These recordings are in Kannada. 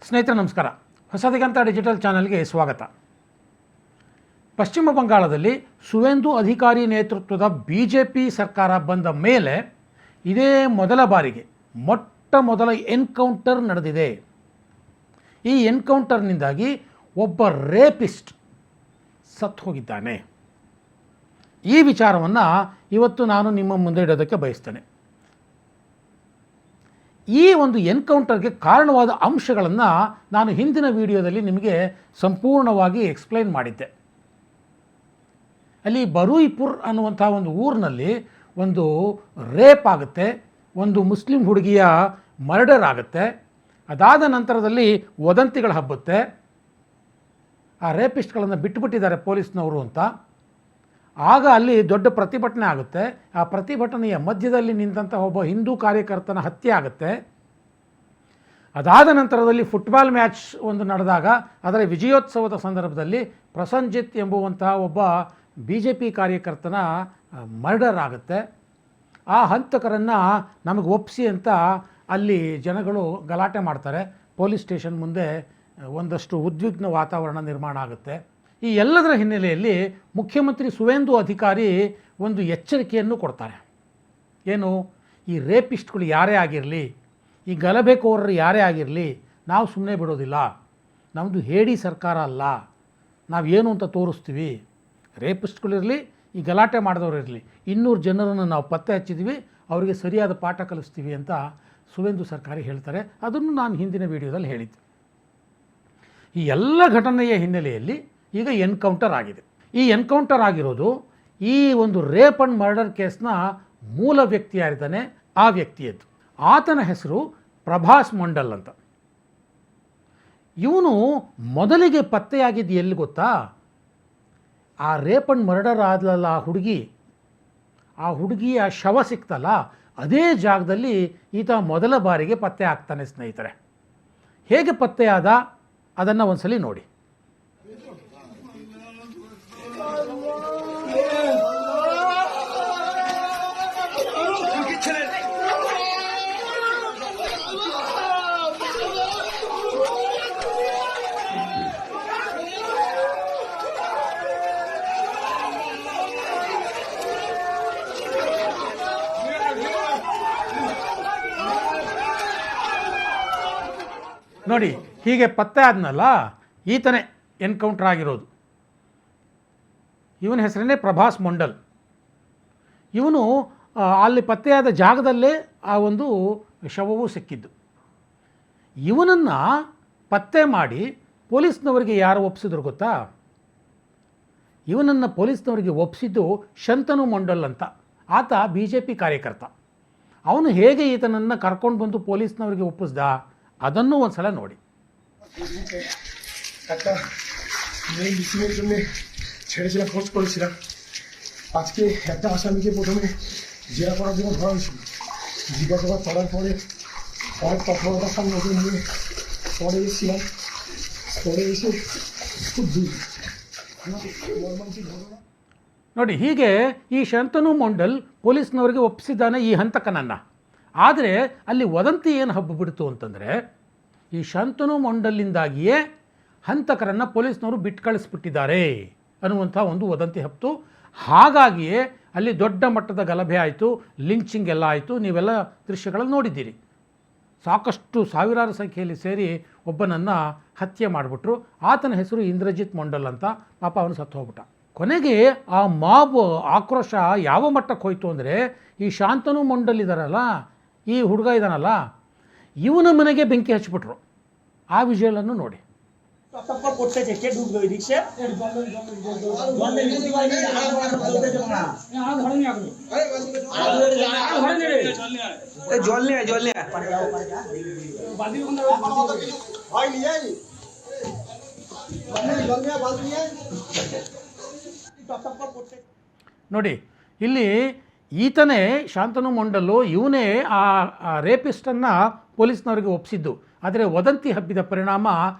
ಸ್ನೇಹಿತರೆ ನಮಸ್ಕಾರ. ಹೊಸ ದಿಗಂತ ಡಿಜಿಟಲ್ ಚಾನೆಲ್ಗೆ ಸ್ವಾಗತ. ಪಶ್ಚಿಮ ಬಂಗಾಳದಲ್ಲಿ ಸುವೇಂದು ಅಧಿಕಾರಿ ನೇತೃತ್ವದ BJP ಸರ್ಕಾರ ಬಂದ ಮೇಲೆ ಇದೇ ಮೊದಲ ಬಾರಿಗೆ ಮೊದಲ ಎನ್ಕೌಂಟರ್ ನಡೆದಿದೆ. ಈ ಎನ್ಕೌಂಟರ್ನಿಂದಾಗಿ ಒಬ್ಬ ರೇಪಿಸ್ಟ್ ಸತ್ತು ಹೋಗಿದ್ದಾನೆ. ಈ ವಿಚಾರವನ್ನು ಇವತ್ತು ನಾನು ನಿಮ್ಮ ಮುಂದೆ ಇಡೋದಕ್ಕೆ ಬಯಸ್ತೇನೆ. ಈ ಒಂದು ಎನ್ಕೌಂಟರ್ಗೆ ಕಾರಣವಾದ ಅಂಶಗಳನ್ನು ನಾನು ಹಿಂದಿನ ವಿಡಿಯೋದಲ್ಲಿ ನಿಮಗೆ ಸಂಪೂರ್ಣವಾಗಿ ಎಕ್ಸ್ಪ್ಲೈನ್ ಮಾಡಿದ್ದೆ. ಅಲ್ಲಿ ಬರೂಯಿಪುರ್ ಅನ್ನುವಂಥ ಒಂದು ಊರಿನಲ್ಲಿ ಒಂದು ರೇಪ್ ಆಗುತ್ತೆ, ಒಂದು ಮುಸ್ಲಿಂ ಹುಡುಗಿಯ ಮರ್ಡರ್ ಆಗುತ್ತೆ. ಅದಾದ ನಂತರದಲ್ಲಿ ವದಂತಿಗಳು ಹಬ್ಬುತ್ತೆ. ಆ ರೇಪಿಸ್ಟ್ಗಳನ್ನು ಬಿಟ್ಟುಬಿಟ್ಟಿದ್ದಾರೆ ಪೊಲೀಸ್ನವರು ಅಂತ. ಆಗ ಅಲ್ಲಿ ದೊಡ್ಡ ಪ್ರತಿಭಟನೆ ಆಗುತ್ತೆ. ಆ ಪ್ರತಿಭಟನೆಯ ಮಧ್ಯದಲ್ಲಿ ನಿಂತಹ ಒಬ್ಬ ಹಿಂದೂ ಕಾರ್ಯಕರ್ತನ ಹತ್ಯೆ ಆಗುತ್ತೆ. ಅದಾದ ನಂತರದಲ್ಲಿ ಫುಟ್ಬಾಲ್ ಮ್ಯಾಚ್ ಒಂದು ನಡೆದಾಗ ಅದರ ವಿಜಯೋತ್ಸವದ ಸಂದರ್ಭದಲ್ಲಿ ಪ್ರಸಂಜಿತ್ ಎಂಬುವಂತಹ ಒಬ್ಬ BJP ಕಾರ್ಯಕರ್ತನ ಮರ್ಡರ್ ಆಗುತ್ತೆ. ಆ ಹಂತಕರನ್ನು ನಮಗೆ ಒಪ್ಪಿಸಿ ಅಂತ ಅಲ್ಲಿ ಜನಗಳು ಗಲಾಟೆ ಮಾಡ್ತಾರೆ. ಪೊಲೀಸ್ ಸ್ಟೇಷನ್ ಮುಂದೆ ಒಂದಷ್ಟು ಉದ್ವಿಗ್ನ ವಾತಾವರಣ ನಿರ್ಮಾಣ ಆಗುತ್ತೆ. ಈ ಎಲ್ಲದರ ಹಿನ್ನೆಲೆಯಲ್ಲಿ ಮುಖ್ಯಮಂತ್ರಿ ಸುವೇಂದು ಅಧಿಕಾರಿ ಒಂದು ಎಚ್ಚರಿಕೆಯನ್ನು ಕೊಡ್ತಾರೆ. ಏನು? ಈ ರೇಪಿಸ್ಟ್ಗಳು ಯಾರೇ ಆಗಿರಲಿ, ಈ ಗಲಭೆಕೋರರು ಯಾರೇ ಆಗಿರಲಿ, ನಾವು ಸುಮ್ಮನೆ ಬಿಡೋದಿಲ್ಲ. ನಮ್ಮದು ಹೇಡಿ ಸರ್ಕಾರ ಅಲ್ಲ, ನಾವೇನು ಅಂತ ತೋರಿಸ್ತೀವಿ. ರೇಪಿಸ್ಟ್ಗಳಿರಲಿ, ಈ ಗಲಾಟೆ ಮಾಡಿದವರು ಇರಲಿ, 200 ಜನರನ್ನು ನಾವು ಪತ್ತೆ ಹಚ್ಚಿದ್ವಿ, ಅವರಿಗೆ ಸರಿಯಾದ ಪಾಠ ಕಲಿಸ್ತೀವಿ ಅಂತ ಸುವೇಂದು ಸರ್ಕಾರಿ ಹೇಳ್ತಾರೆ. ಅದನ್ನು ನಾನು ಹಿಂದಿನ ವಿಡಿಯೋದಲ್ಲಿ ಹೇಳಿದ್ದೆ. ಈ ಎಲ್ಲ ಘಟನೆಯ ಹಿನ್ನೆಲೆಯಲ್ಲಿ ಈಗ ಎನ್ಕೌಂಟರ್ ಆಗಿದೆ. ಈ ಎನ್ಕೌಂಟರ್ ಆಗಿರೋದು ಈ ಒಂದು ರೇಪ್ ಆ್ಯಂಡ್ ಮರ್ಡರ್ ಕೇಸ್ನ ಮೂಲ ವ್ಯಕ್ತಿ ಯಾರಿದ್ದಾನೆ ಆ ವ್ಯಕ್ತಿಯದ್ದು. ಆತನ ಹೆಸರು ಪ್ರಭಾಸ್ ಮಂಡಲ್ ಅಂತ. ಇವನು ಮೊದಲಿಗೆ ಪತ್ತೆಯಾಗಿದ್ದು ಎಲ್ಲಿ ಗೊತ್ತಾ? ಆ ರೇಪ್ ಆ್ಯಂಡ್ ಮರ್ಡರ್ ಆದಲಲ್ಲ ಆ ಹುಡುಗಿಯ ಶವ ಸಿಕ್ತಲ್ಲ, ಅದೇ ಜಾಗದಲ್ಲಿ ಈತ ಮೊದಲ ಬಾರಿಗೆ ಪತ್ತೆ ಆಗ್ತಾನೆ. ಸ್ನೇಹಿತರೆ, ಹೇಗೆ ಪತ್ತೆಯಾದ ಅದನ್ನು ಒಂದ್ಸಲಿ ನೋಡಿ. ನೋಡಿ, ಹೀಗೆ ಪತ್ತೆ ಆದ್ನಲ್ಲ, ಈತನೇ ಎನ್ಕೌಂಟರ್ ಆಗಿರೋದು. ಇವನ ಹೆಸರೇ ಪ್ರಭಾಸ್ ಮಂಡಲ್. ಇವನು ಅಲ್ಲಿ ಪತ್ತೆಯಾದ ಜಾಗದಲ್ಲೇ ಆ ಒಂದು ಶವವು ಸಿಕ್ಕಿದ್ದು. ಇವನನ್ನು ಪತ್ತೆ ಮಾಡಿ ಪೊಲೀಸ್ನವರಿಗೆ ಯಾರು ಒಪ್ಪಿಸಿದ್ರು ಗೊತ್ತಾ? ಇವನನ್ನು ಪೊಲೀಸ್ನವರಿಗೆ ಒಪ್ಪಿಸಿದ್ದು ಶಂತನು ಮಂಡಲ್ ಅಂತ. ಆತ BJP ಕಾರ್ಯಕರ್ತ. ಅವನು ಹೇಗೆ ಈತನನ್ನು ಕರ್ಕೊಂಡು ಬಂದು ಪೊಲೀಸ್ನವರಿಗೆ ಒಪ್ಪಿಸ್ದ ಅದನ್ನು ಒಂದು ಸಲ ನೋಡಿ. ছেড়েছিলাম, পোস্ট করেছিলাম। আজকে একটা আসামিকে প্রথমে জেরা করার জন্য ধরা হয়েছিল। জিজ্ঞাসাবাদ করার পরে অনেক তৎপরতার সামনে ওকে নিয়ে পরে এসেছিলাম। পরে এসে খুব মর্মান্তিক ঘটনা। ನೋಡಿ, ಹೀಗೆ ಈ ಶಂತನು ಮಂಡಲ್ ಪೊಲೀಸ್ನವರಿಗೆ ಒಪ್ಪಿಸಿದ್ದಾನೆ ಈ ಹಂತಕನನ್ನು. ಆದರೆ ಅಲ್ಲಿ ವದಂತಿ ಏನು ಹಬ್ಬಿಬಿಡ್ತು ಅಂತಂದರೆ, ಈ ಶಂತನು ಮಂಡಲಿಂದಾಗಿಯೇ ಹಂತಕರನ್ನು ಪೊಲೀಸ್ನವರು ಬಿಟ್ಟು ಕಳಿಸ್ಬಿಟ್ಟಿದ್ದಾರೆ ಅನ್ನುವಂಥ ಒಂದು ವದಂತಿ ಹಬ್ಬಿತು. ಹಾಗಾಗಿಯೇ ಅಲ್ಲಿ ದೊಡ್ಡ ಮಟ್ಟದ ಗಲಭೆ ಆಯಿತು, ಲಿಂಚಿಂಗ್ ಎಲ್ಲ ಆಯಿತು. ನೀವೆಲ್ಲ ದೃಶ್ಯಗಳನ್ನು ನೋಡಿದ್ದೀರಿ. ಸಾಕಷ್ಟು ಸಾವಿರಾರು ಸಂಖ್ಯೆಯಲ್ಲಿ ಸೇರಿ ಒಬ್ಬನನ್ನು ಹತ್ಯೆ ಮಾಡಿಬಿಟ್ರು. ಆತನ ಹೆಸರು ಇಂದ್ರಜಿತ್ ಮಂಡಲ್ ಅಂತ. ಪಾಪ ಅವನು ಸತ್ತು ಹೋಗ್ಬಿಟ್ಟ. ಕೊನೆಗೆ ಆ ಮಾಬ್ ಆಕ್ರೋಶ ಯಾವ ಮಟ್ಟಕ್ಕೆ ಹೋಯಿತು ಅಂದರೆ, ಈ ಶಾಂತನು ಮಂಡಲ್ ಇದ್ದಾರಲ್ಲ, ಈ ಹುಡುಗ ಇದ್ದಾನಲ್ಲ, ಇವನ ಮನೆಗೆ ಬೆಂಕಿ ಹಚ್ಚಿಬಿಟ್ರು. ಆ ವಿಜುವಲನ್ನು ನೋಡಿ. ನೋಡಿ, ಇಲ್ಲಿ ಈತನೇ ಶಾಂತನು ಮಂಡಲ್ಲು, ಇವನೇ ಆ ರೇಪಿಸ್ಟನ್ನು ಪೊಲೀಸ್ನವರಿಗೆ ಒಪ್ಪಿಸಿದ್ದು. ಆದರೆ ವದಂತಿ ಹಬ್ಬಿದ ಪರಿಣಾಮ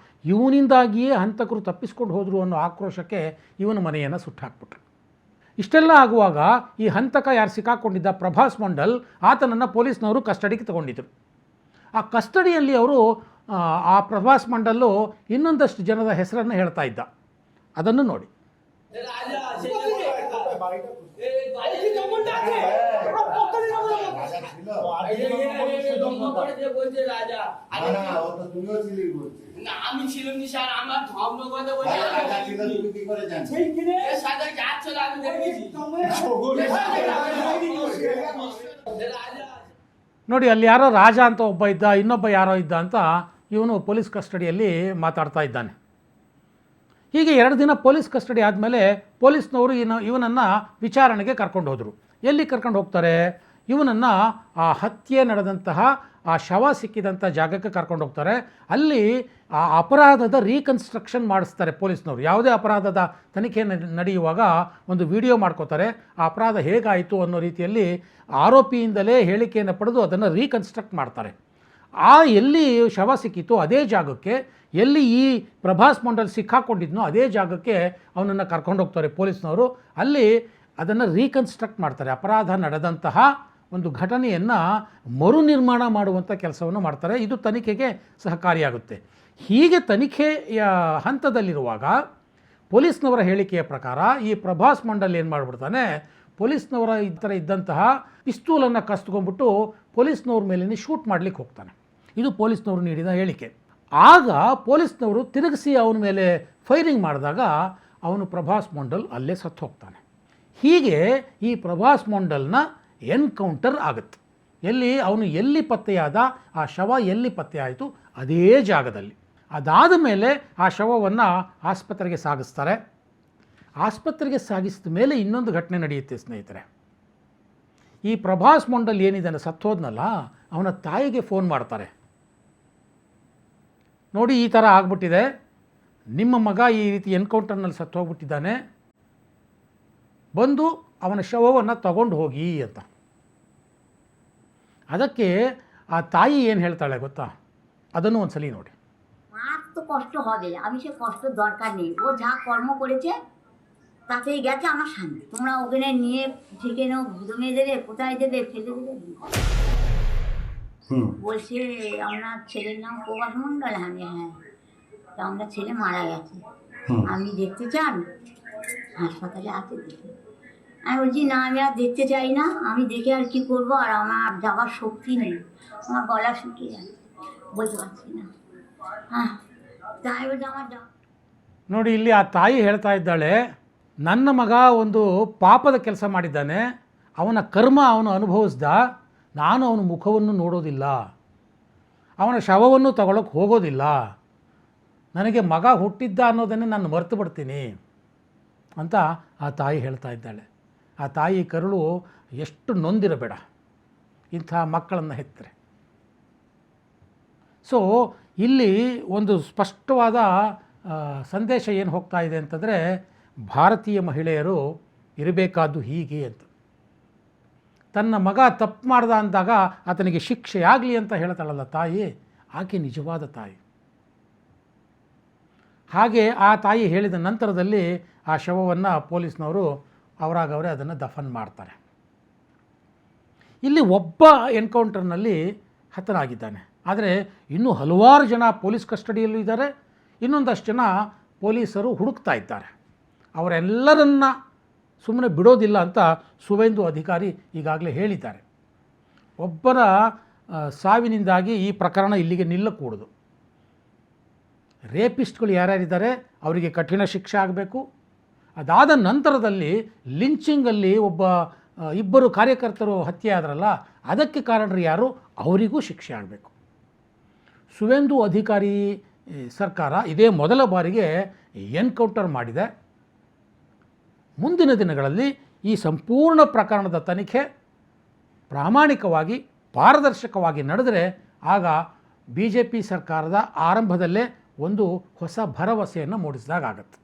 ಇವನಿಂದಾಗಿಯೇ ಹಂತಕರು ತಪ್ಪಿಸ್ಕೊಂಡು ಹೋದರು ಅನ್ನೋ ಆಕ್ರೋಶಕ್ಕೆ ಇವನ ಮನೆಯನ್ನು ಸುಟ್ಟಾಕ್ಬಿಟ್ರು. ಇಷ್ಟೆಲ್ಲ ಆಗುವಾಗ ಈ ಹಂತಕ ಯಾರು ಸಿಕ್ಕಾಕೊಂಡಿದ್ದ ಪ್ರಭಾಸ್ ಮಂಡಲ್, ಆತನನ್ನು ಪೊಲೀಸ್ನವರು ಕಸ್ಟಡಿಗೆ ತಗೊಂಡಿದ್ದರು. ಆ ಕಸ್ಟಡಿಯಲ್ಲಿ ಅವರು ಆ ಪ್ರಭಾಸ್ ಮಂಡಲ್ಲು ಇನ್ನೊಂದಷ್ಟು ಜನದ ಹೆಸರನ್ನು ಹೇಳ್ತಾ ಇದ್ದ. ಅದನ್ನು ನೋಡಿ. আমি ছিলাম নি স্যার, আমার ধর্মগত বলে তুমি কি করে জানো সেই কিনে সাদা যাচ্ছে আমি দেখেছি ನೋಡಿ, ಅಲ್ಲಿ ಯಾರೋ ರಾಜ ಅಂತ ಒಬ್ಬ ಇದ್ದ, ಇನ್ನೊಬ್ಬ ಯಾರೋ ಇದ್ದ ಅಂತ ಇವನು ಪೊಲೀಸ್ ಕಸ್ಟಡಿಯಲ್ಲಿ ಮಾತಾಡ್ತಾ ಇದ್ದಾನೆ. ಹೀಗೆ 2 ದಿನ ಪೊಲೀಸ್ ಕಸ್ಟಡಿ ಆದಮೇಲೆ ಪೊಲೀಸ್ನವರು ಇವನನ್ನು ವಿಚಾರಣೆಗೆ ಕರ್ಕೊಂಡು ಹೋದರು. ಎಲ್ಲಿ ಕರ್ಕೊಂಡು ಹೋಗ್ತಾರೆ? ಇವನನ್ನು ಆ ಹತ್ಯೆ ನಡೆದಂತಹ ಆ ಶವ ಸಿಕ್ಕಿದಂಥ ಜಾಗಕ್ಕೆ ಕರ್ಕೊಂಡು ಹೋಗ್ತಾರೆ. ಅಲ್ಲಿ ಆ ಅಪರಾಧದ ರೀಕನ್ಸ್ಟ್ರಕ್ಷನ್ ಮಾಡಿಸ್ತಾರೆ ಪೊಲೀಸ್ನವರು. ಯಾವುದೇ ಅಪರಾಧದ ತನಿಖೆ ನಡೆಯುವಾಗ ಒಂದು ವಿಡಿಯೋ ಮಾಡ್ಕೋತಾರೆ. ಆ ಅಪರಾಧ ಹೇಗಾಯಿತು ಅನ್ನೋ ರೀತಿಯಲ್ಲಿ ಆರೋಪಿಯಿಂದಲೇ ಹೇಳಿಕೆಯನ್ನು ಪಡೆದು ಅದನ್ನು ರೀಕನ್ಸ್ಟ್ರಕ್ಟ್ ಮಾಡ್ತಾರೆ. ಎಲ್ಲಿ ಶವ ಸಿಕ್ಕಿತ್ತು ಅದೇ ಜಾಗಕ್ಕೆ, ಎಲ್ಲಿ ಈ ಪ್ರಭಾಸ್ ಮಂಡಲ್ ಸಿಕ್ಕಾಕೊಂಡಿದ್ನೋ ಅದೇ ಜಾಗಕ್ಕೆ ಅವನನ್ನು ಕರ್ಕೊಂಡು ಹೋಗ್ತಾರೆ ಪೊಲೀಸ್ನವರು. ಅಲ್ಲಿ ಅದನ್ನು ರೀಕನ್ಸ್ಟ್ರಕ್ಟ್ ಮಾಡ್ತಾರೆ. ಅಪರಾಧ ನಡೆದಂತಹ ಒಂದು ಘಟನೆಯನ್ನು ಮರುನಿರ್ಮಾಣ ಮಾಡುವಂಥ ಕೆಲಸವನ್ನು ಮಾಡ್ತಾರೆ. ಇದು ತನಿಖೆಗೆ ಸಹಕಾರಿಯಾಗುತ್ತೆ. ಹೀಗೆ ತನಿಖೆಯ ಹಂತದಲ್ಲಿರುವಾಗ ಪೊಲೀಸ್ನವರ ಹೇಳಿಕೆಯ ಪ್ರಕಾರ ಈ ಪ್ರಭಾಸ್ ಮಂಡಲ್ ಏನು ಮಾಡಿಬಿಡ್ತಾನೆ, ಪೊಲೀಸ್ನವರ ಈ ಥರ ಇದ್ದಂತಹ ಪಿಸ್ತೂಲನ್ನು ಕಸ್ತ್ಕೊಂಡ್ಬಿಟ್ಟು ಪೊಲೀಸ್ನವ್ರ ಮೇಲೇ ಶೂಟ್ ಮಾಡಲಿಕ್ಕೆ ಹೋಗ್ತಾನೆ. ಇದು ಪೊಲೀಸ್ನವರು ನೀಡಿದ ಹೇಳಿಕೆ. ಆಗ ಪೊಲೀಸ್ನವರು ತಿರುಗಿಸಿ ಅವನ ಮೇಲೆ ಫೈರಿಂಗ್ ಮಾಡಿದಾಗ ಅವನು ಪ್ರಭಾಸ್ ಮಂಡಲ್ ಅಲ್ಲೇ ಸತ್ತು ಹೋಗ್ತಾನೆ. ಹೀಗೆ ಈ ಪ್ರಭಾಸ್ ಮಂಡಲ್ನ ಎನ್ಕೌಂಟರ್ ಆಗುತ್ತೆ. ಎಲ್ಲಿ ಪತ್ತೆಯಾದ, ಆ ಶವ ಎಲ್ಲಿ ಪತ್ತೆ ಆಯಿತು ಅದೇ ಜಾಗದಲ್ಲಿ. ಅದಾದ ಮೇಲೆ ಆ ಶವವನ್ನು ಆಸ್ಪತ್ರೆಗೆ ಸಾಗಿಸ್ತಾರೆ. ಆಸ್ಪತ್ರೆಗೆ ಸಾಗಿಸಿದ ಮೇಲೆ ಇನ್ನೊಂದು ಘಟನೆ ನಡೆಯುತ್ತೆ ಸ್ನೇಹಿತರೆ. ಈ ಪ್ರಭಾಸ್ ಮಂಡಲ್ ಏನಿದ್ದಾನೆ ಸತ್ತೋದ್ನಲ್ಲ, ಅವನ ತಾಯಿಗೆ ಫೋನ್ ಮಾಡ್ತಾರೆ. ನೋಡಿ, ಈ ಥರ ಆಗ್ಬಿಟ್ಟಿದೆ, ನಿಮ್ಮ ಮಗ ಈ ರೀತಿ ಎನ್ಕೌಂಟರ್ನಲ್ಲಿ ಸತ್ತು ಹೋಗ್ಬಿಟ್ಟಿದ್ದಾನೆ, ಬಂದು ಅವನ ಶವವನ್ನು ತಗೊಂಡು ಹೋಗಿ ಅಂತ. ಅದಕ್ಕೆ ಆ ತಾಯಿ ಏನು ಹೇಳ್ತಾಳೆ ಗೊತ್ತಾ? ಅದನ್ನು ಒಂದ್ಸಲಿ ನೋಡಿ. মার তো কষ্ট হবে, আমি সে কষ্ট দরকার নেই, ও যা কর্ম করেছে তাতেই গেছে, আমার শান্তি। তোমরা ওখানে নিয়ে সেখানে দমে দেবে, কোথায় দেবে, ফেলে দেবে। বলছে আপনার ছেলের নাম প্রভাস মণ্ডল। আমি হ্যাঁ, তা আমরা ছেলে মারা গেছে, আপনি দেখতে চান? হাসপাতালে আছে দেখে। আমি বলছি না, আমি আর দেখতে চাই না, আমি দেখে আর কি করবো, আর আমার যাওয়ার শক্তি নেই, আমার গলা শুকিয়ে যাচ্ছে, বলতে পারছি না। হ্যাঁ, তাই বলছে আমার যাওয়া। ನೋಡಿ, ಇಲ್ಲಿ ಆ ತಾಯಿ ಹೇಳ್ತಾ ಇದ್ದಾಳೆ, ನನ್ನ ಮಗ ಒಂದು ಪಾಪದ ಕೆಲಸ ಮಾಡಿದ್ದಾನೆ, ಅವನ ಕರ್ಮ ಅವನು ಅನುಭವಿಸ್ದ, ನಾನು ಅವನ ಮುಖವನ್ನು ನೋಡೋದಿಲ್ಲ, ಅವನ ಶವವನ್ನು ತಗೊಳ್ಳೋಕೆ ಹೋಗೋದಿಲ್ಲ, ನನಗೆ ಮಗ ಹುಟ್ಟಿದ್ದ ಅನ್ನೋದನ್ನೇ ನಾನು ಮರೆತು ಬಿಡ್ತೀನಿ ಅಂತ ಆ ತಾಯಿ ಹೇಳ್ತಾ ಇದ್ದಾಳೆ. ಆ ತಾಯಿ ಕರುಳು ಎಷ್ಟು ನೊಂದಿರಬೇಡ ಇಂಥ ಮಕ್ಕಳನ್ನು ಹೆತ್ತರೆ. ಸೊ ಇಲ್ಲಿ ಒಂದು ಸ್ಪಷ್ಟವಾದ ಸಂದೇಶ ಏನು ಹೋಗ್ತಾ ಇದೆ ಅಂತಂದರೆ, ಭಾರತೀಯ ಮಹಿಳೆಯರು ಇರಬೇಕಾದ್ದು ಹೀಗೆ ಅಂತ. ತನ್ನ ಮಗ ತಪ್ಪು ಮಾಡ್ದ ಅಂದಾಗ ಆತನಿಗೆ ಶಿಕ್ಷೆ ಆಗಲಿ ಅಂತ ಹೇಳ್ತಾಳಲ್ಲ ತಾಯಿ, ಆಕೆ ನಿಜವಾದ ತಾಯಿ. ಹಾಗೆ ಆ ತಾಯಿ ಹೇಳಿದ ನಂತರದಲ್ಲಿ ಆ ಶವವನ್ನು ಪೊಲೀಸ್ನವರು ಅವರಾಗವರೇ ಅದನ್ನು ದಫನ್ ಮಾಡ್ತಾರೆ. ಇಲ್ಲಿ ಒಬ್ಬ ಎನ್ಕೌಂಟರ್ನಲ್ಲಿ ಹತನಾಗಿದ್ದಾನೆ, ಆದರೆ ಇನ್ನೂ ಹಲವಾರು ಜನ ಪೊಲೀಸ್ ಕಸ್ಟಡಿಯಲ್ಲೂ ಇದ್ದಾರೆ, ಇನ್ನೊಂದಷ್ಟು ಜನ ಪೊಲೀಸರು ಹುಡುಕ್ತಾ ಇದ್ದಾರೆ. ಅವರೆಲ್ಲರನ್ನ ಸುಮ್ಮನೆ ಬಿಡೋದಿಲ್ಲ ಅಂತ ಸುವೇಂದು ಅಧಿಕಾರಿ ಈಗಾಗಲೇ ಹೇಳಿದ್ದಾರೆ. ಒಬ್ಬರ ಸಾವಿನಿಂದಾಗಿ ಈ ಪ್ರಕರಣ ಇಲ್ಲಿಗೆ ನಿಲ್ಲಕೂಡದು. ರೇಪಿಸ್ಟ್ಗಳು ಯಾರ್ಯಾರಿದ್ದಾರೆ ಅವರಿಗೆ ಕಠಿಣ ಶಿಕ್ಷೆ ಆಗಬೇಕು. ಅದಾದ ನಂತರದಲ್ಲಿ ಲಿಂಚಿಂಗಲ್ಲಿ ಇಬ್ಬರು ಕಾರ್ಯಕರ್ತರು ಹತ್ಯೆ ಆದ್ರಲ್ಲ, ಅದಕ್ಕೆ ಕಾರಣರು ಯಾರು, ಅವರಿಗೂ ಶಿಕ್ಷೆ ಆಗಬೇಕು. ಸುವೇಂದು ಅಧಿಕಾರಿ ಸರ್ಕಾರ ಇದೇ ಮೊದಲ ಬಾರಿಗೆ ಎನ್ಕೌಂಟರ್ ಮಾಡಿದೆ. ಮುಂದಿನ ದಿನಗಳಲ್ಲಿ ಈ ಸಂಪೂರ್ಣ ಪ್ರಕರಣದ ತನಿಖೆ ಪ್ರಾಮಾಣಿಕವಾಗಿ ಪಾರದರ್ಶಕವಾಗಿ ನಡೆದರೆ ಆಗ BJP ಸರ್ಕಾರದ ಆರಂಭದಲ್ಲೇ ಒಂದು ಹೊಸ ಭರವಸೆಯನ್ನು ಮೂಡಿಸಿದಾಗತ್ತೆ.